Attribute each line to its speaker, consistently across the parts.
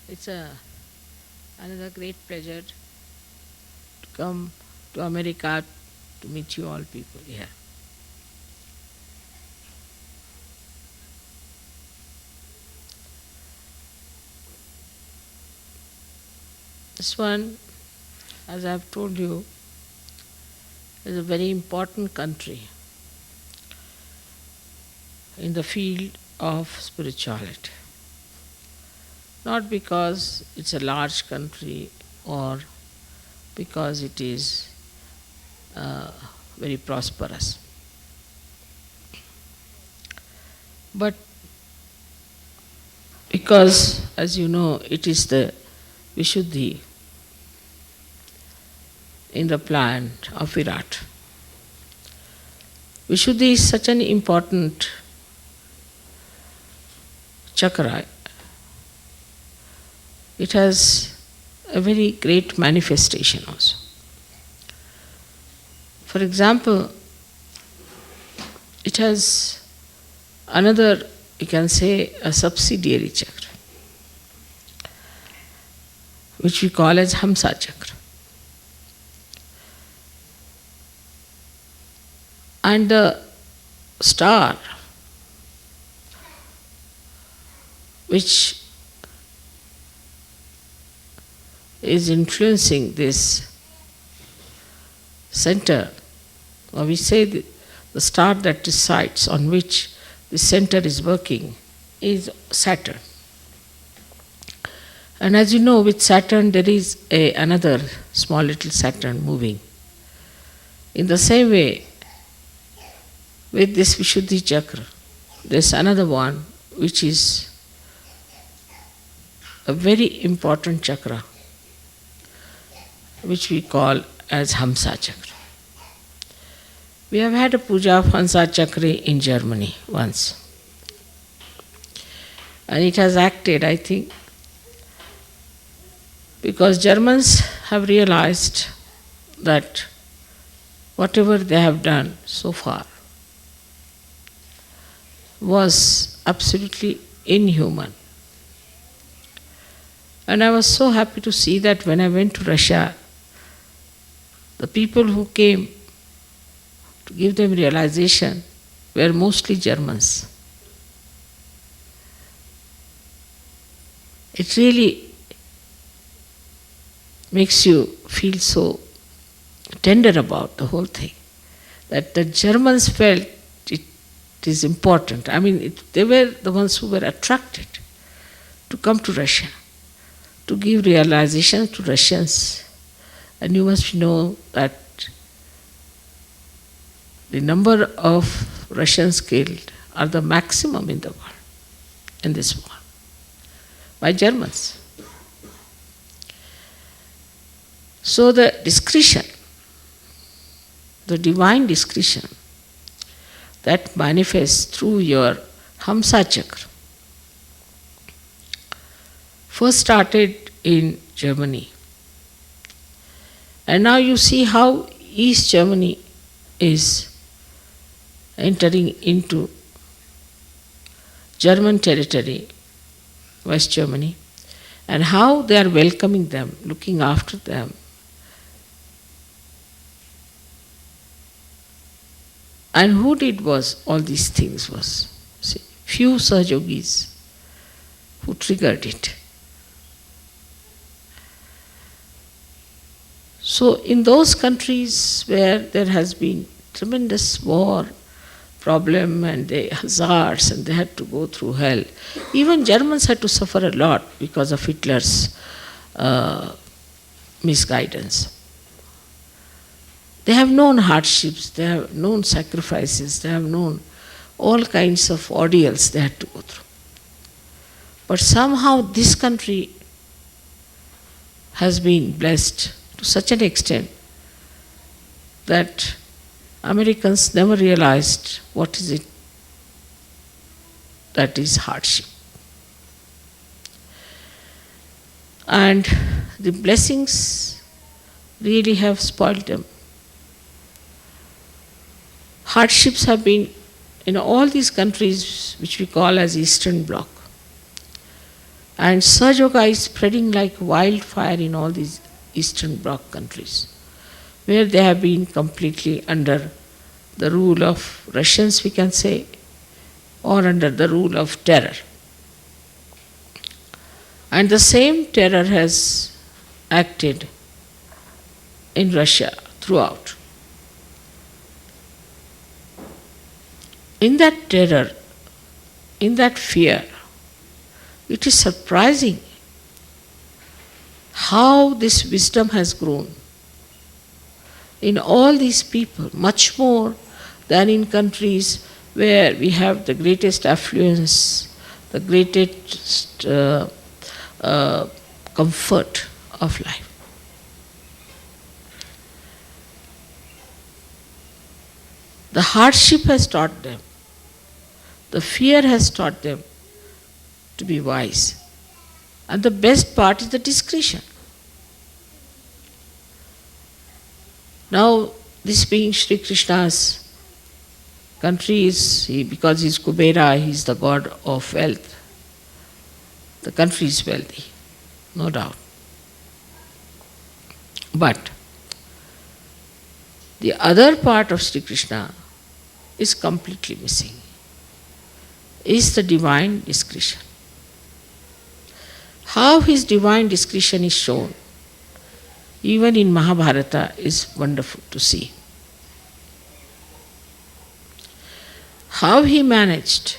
Speaker 1: It's another great pleasure to come to America to meet you all people here. This one, as I've told you, is a very important country in the field of spirituality. Not because it's a large country or because it is very prosperous, but because, as you know, it is the Vishuddhi in the plant of Virat. Vishuddhi is such an important chakra. It has a very great manifestation also. For example, it has another, you can say, a subsidiary chakra, which we call as Hamsa Chakra. And the star, which is influencing this center, or we say the star that resides on which the center is working, is Saturn. And as you know, with Saturn there is another small little Saturn moving. In the same way, with this Vishuddhi chakra, there is another one which is a very important chakra, which we call as Hamsa Chakra. We have had a puja of Hamsa Chakra in Germany once. And it has acted, I think, because Germans have realized that whatever they have done so far was absolutely inhuman. And I was so happy to see that when I went to Russia, the people who came to give them realization were mostly Germans. It really makes you feel so tender about the whole thing, that the Germans felt it is important. I mean, they were the ones who were attracted to come to Russia, to give realization to Russians. And you must know that the number of Russians killed are the maximum in the world, in this war, by Germans. So the discretion, the divine discretion that manifests through your Hamsa Chakra, first started in Germany. And now you see how East Germany is entering into German territory, West Germany, and how they are welcoming them, looking after them. And who did was all these things was, see, few Sahaja Yogis who triggered it. So in those countries where there has been tremendous war, problem and the hazards, and they had to go through hell, even Germans had to suffer a lot because of Hitler's misguidance. They have known hardships, they have known sacrifices, they have known all kinds of ordeals they had to go through. But somehow this country has been blessed to such an extent that Americans never realized what is it that is hardship. And the blessings really have spoiled them. Hardships have been in all these countries which we call as Eastern Bloc. And Sahaja Yoga is spreading like wildfire in all these Eastern Bloc countries, where they have been completely under the rule of Russians, we can say, or under the rule of terror. And the same terror has acted in Russia throughout. In that terror, in that fear, it is surprising how this wisdom has grown in all these people, much more than in countries where we have the greatest affluence, the greatest comfort of life. The hardship has taught them, the fear has taught them to be wise. And the best part is the discretion. Now, this being Sri Krishna's country, because he is Kubera, he is the god of wealth. The country is wealthy, no doubt. But the other part of Sri Krishna is completely missing, is the divine discretion. How his divine discretion is shown, even in Mahabharata, is wonderful to see. How he managed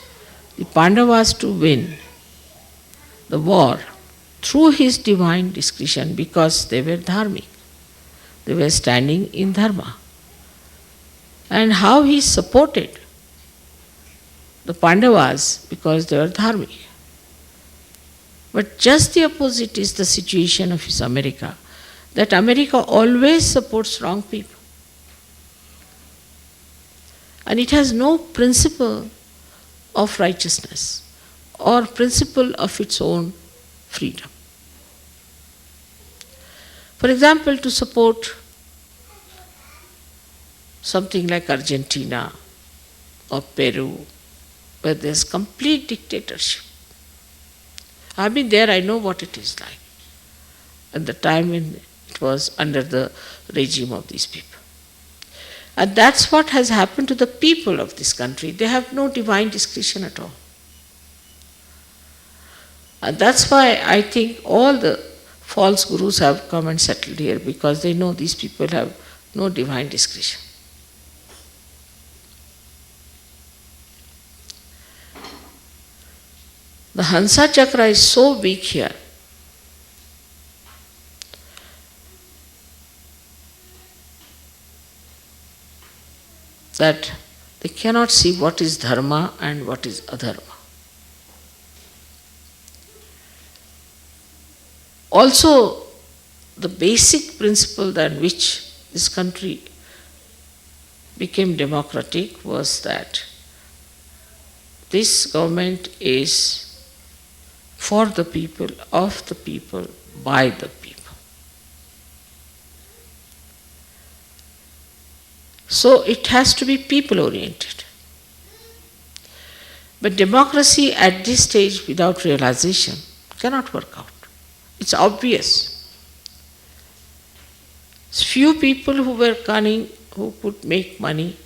Speaker 1: the Pandavas to win the war through his divine discretion, because they were dharmic. They were standing in dharma. And how he supported the Pandavas because they were dharmic. But just the opposite is the situation of his America, that America always supports wrong people. And it has no principle of righteousness or principle of its own freedom. For example, to support something like Argentina or Peru, where there's complete dictatorship. I've been there, I know what it is like at the time when it was under the regime of these people. And that's what has happened to the people of this country. They have no divine discretion at all. And that's why I think all the false gurus have come and settled here, because they know these people have no divine discretion. The Hamsa Chakra is so weak here that they cannot see what is dharma and what is adharma. Also, the basic principle on which this country became democratic was that this government is for the people, of the people, by the people. So it has to be people-oriented. But democracy at this stage, without realization, cannot work out. It's obvious. Few people who were cunning, who could make money,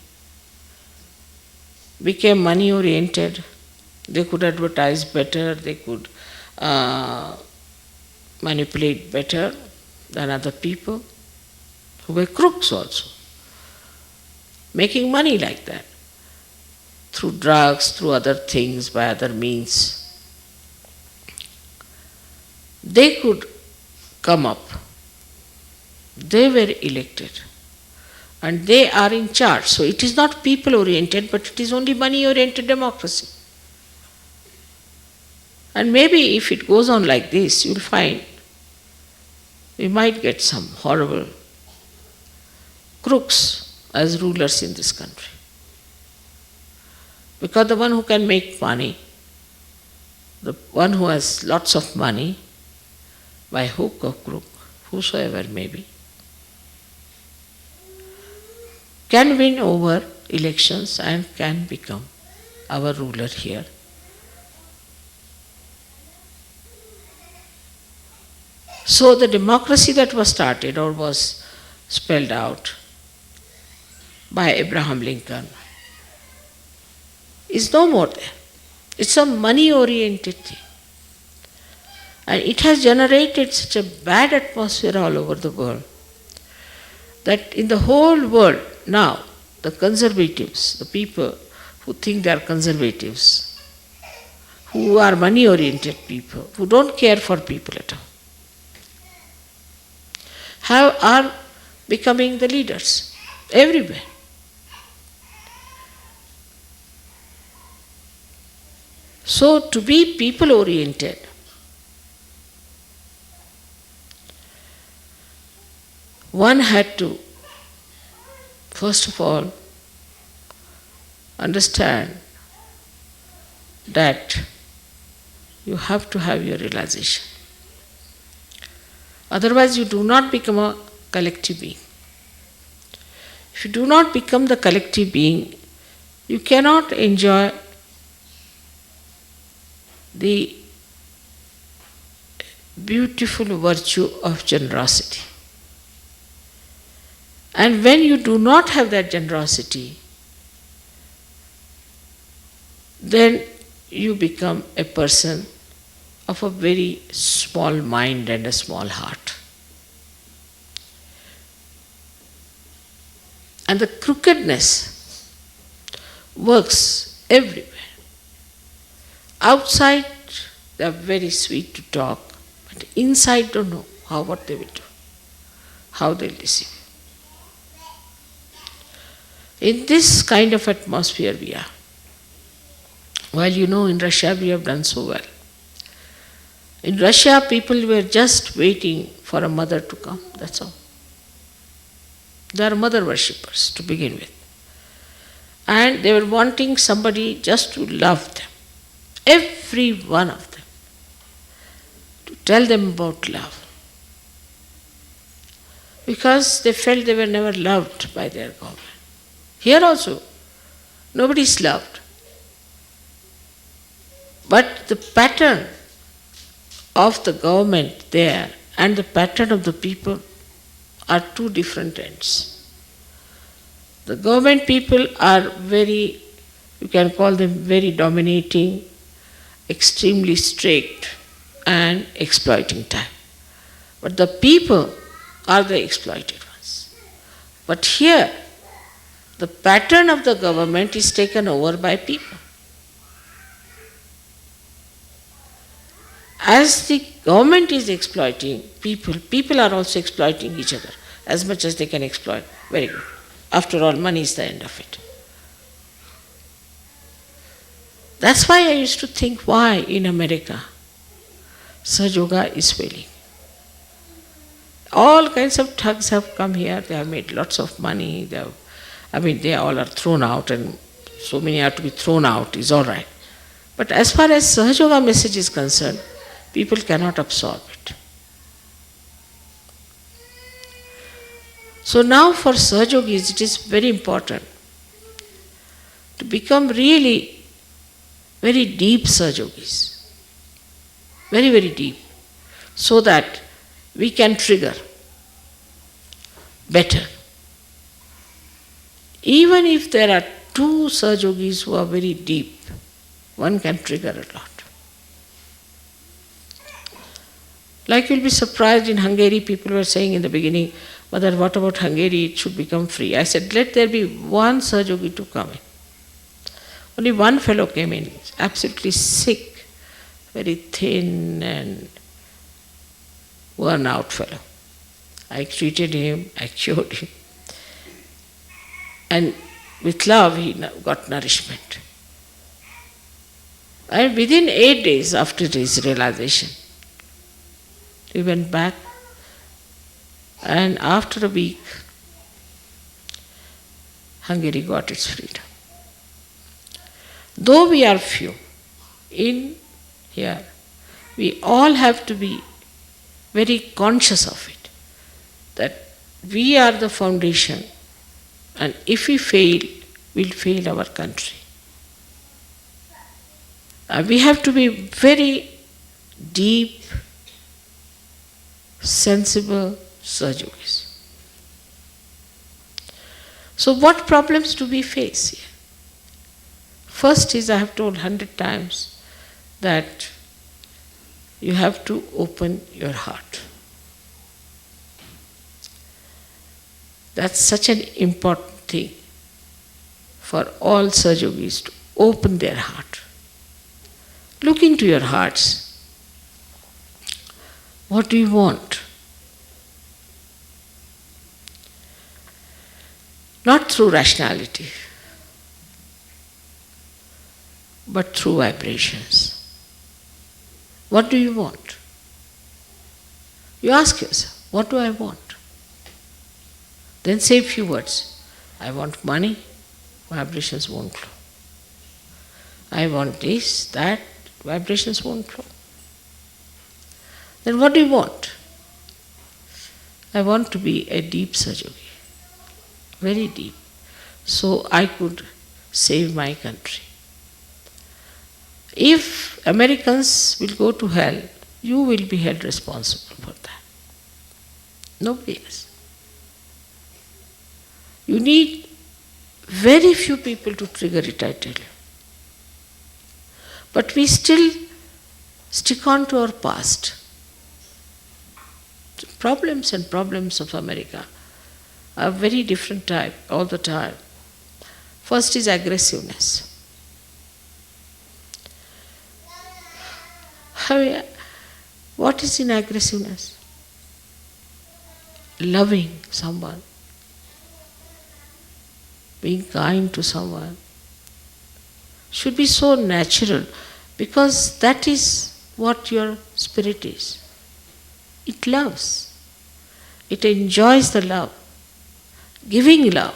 Speaker 1: became money-oriented. They could advertise better, they could manipulate better than other people who were crooks also, making money like that, through drugs, through other things, by other means. They could come up. They were elected. And they are in charge. So it is not people-oriented, but it is only money-oriented democracy. And maybe if it goes on like this, you will find we might get some horrible crooks as rulers in this country. Because the one who can make money, the one who has lots of money, by hook or crook, whosoever may be, can win over elections and can become our ruler here. So the democracy that was started or was spelled out by Abraham Lincoln is no more there. It's a money-oriented thing. And it has generated such a bad atmosphere all over the world that in the whole world now, the conservatives, the people who think they are conservatives, who are money-oriented people, who don't care for people at all, are becoming the leaders everywhere. So to be people-oriented, one had to, first of all, understand that you have to have your realization. Otherwise, you do not become a collective being. If you do not become the collective being, you cannot enjoy the beautiful virtue of generosity. And when you do not have that generosity, then you become a person of a very small mind and a small heart. And the crookedness works everywhere. Outside, they are very sweet to talk, but inside don't know what they will do, how they will deceive. In this kind of atmosphere we are. Well, in Russia we have done so well. In Russia, people were just waiting for a mother to come, that's all. They are mother worshippers to begin with. And they were wanting somebody just to love them, every one of them, to tell them about love. Because they felt they were never loved by their government. Here also, nobody is loved. But the pattern of the government there and the pattern of the people are two different ends. The government people are very, you can call them very dominating, extremely strict and exploiting type. But the people are the exploited ones. But here, the pattern of the government is taken over by people. As the government is exploiting people, people are also exploiting each other as much as they can exploit. Very good. After all, money is the end of it. That's why I used to think why in America Sahaja Yoga is failing. All kinds of thugs have come here, they have made lots of money, they all are thrown out, and so many are to be thrown out is all right. But as far as Sahaja Yoga message is concerned, people cannot absorb it. So now for Sahaja Yogis, it is very important to become really very deep Sahaja Yogis. Very, very deep. So that we can trigger better. Even if there are two Sahaja Yogis who are very deep, one can trigger a lot. Like you'll be surprised, in Hungary people were saying in the beginning, Mother, what about Hungary? It should become free. I said, let there be one Sahaja Yogi to come in. Only one fellow came in, absolutely sick, very thin and worn out fellow. I treated him, I cured him. And with love he got nourishment. And within 8 days after his realization, we went back, and after a week, Hungary got its freedom. Though we are few in here, we all have to be very conscious of it, that we are the foundation, and if we fail, we'll fail our country. We have to be very deep, sensible Sahajogis. So what problems do we face here? First is, I have told 100 times, that you have to open your heart. That's such an important thing for all Sahajogis, to open their heart. Look into your hearts. What do you want? Not through rationality, but through vibrations. What do you want? You ask yourself, what do I want? Then say a few words. I want money, vibrations won't flow. I want this, that, vibrations won't flow. Then what do you want? I want to be a deep Sahajogi, very deep, so I could save my country. If Americans will go to hell, you will be held responsible for that. Nobody else. You need very few people to trigger it, I tell you. But we still stick on to our past. The problems and problems of America are very different type all the time. First is aggressiveness. What is in aggressiveness? Loving someone, being kind to someone should be so natural, because that is what your spirit is. It loves. It enjoys the love, giving love.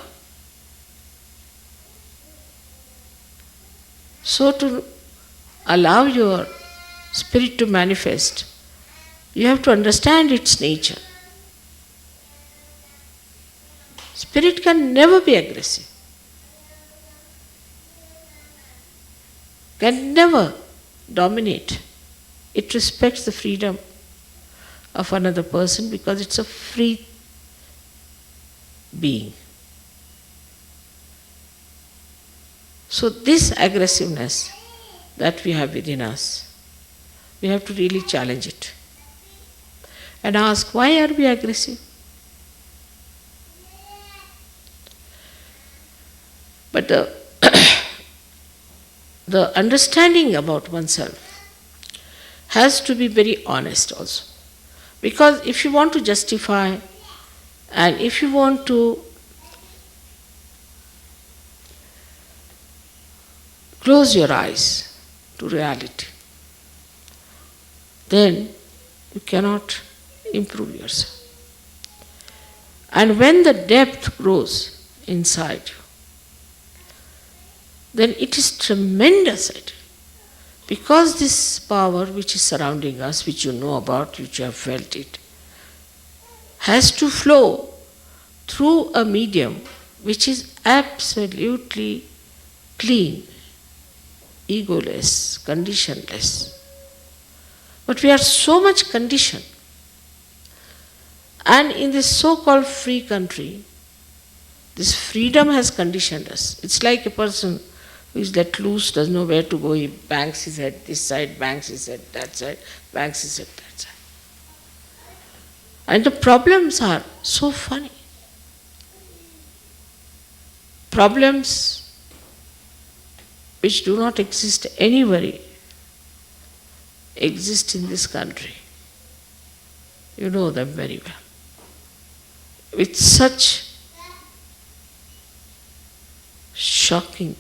Speaker 1: So to allow your spirit to manifest, you have to understand its nature. Spirit can never be aggressive, can never dominate. It respects the freedom of another person because it's a free being. So this aggressiveness that we have within us, we have to really challenge it and ask, why are we aggressive? But the understanding about oneself has to be very honest also. Because if you want to justify and if you want to close your eyes to reality, then you cannot improve yourself. And when the depth grows inside you, then it is tremendous. Because this power which is surrounding us, which you know about, which you have felt it, has to flow through a medium which is absolutely clean, egoless, conditionless. But we are so much conditioned. And in this so-called free country, this freedom has conditioned us. It's like a person who is let loose, doesn't know where to go. He bangs his head this side, bangs his head that side, bangs his head that side. And the problems are so funny. Problems which do not exist anywhere exist in this country. You know them very well. With such shocking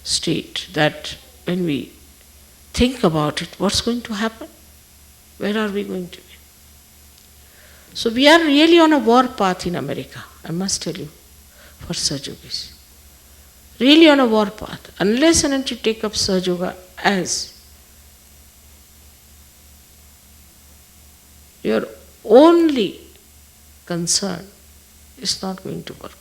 Speaker 1: state that when we think about it, what's going to happen? Where are we going to be? So we are really on a war path in America, I must tell you, for Sahajogis. Really on a war path. Unless and until you take up Sahaja Yoga as your only concern, it's not going to work.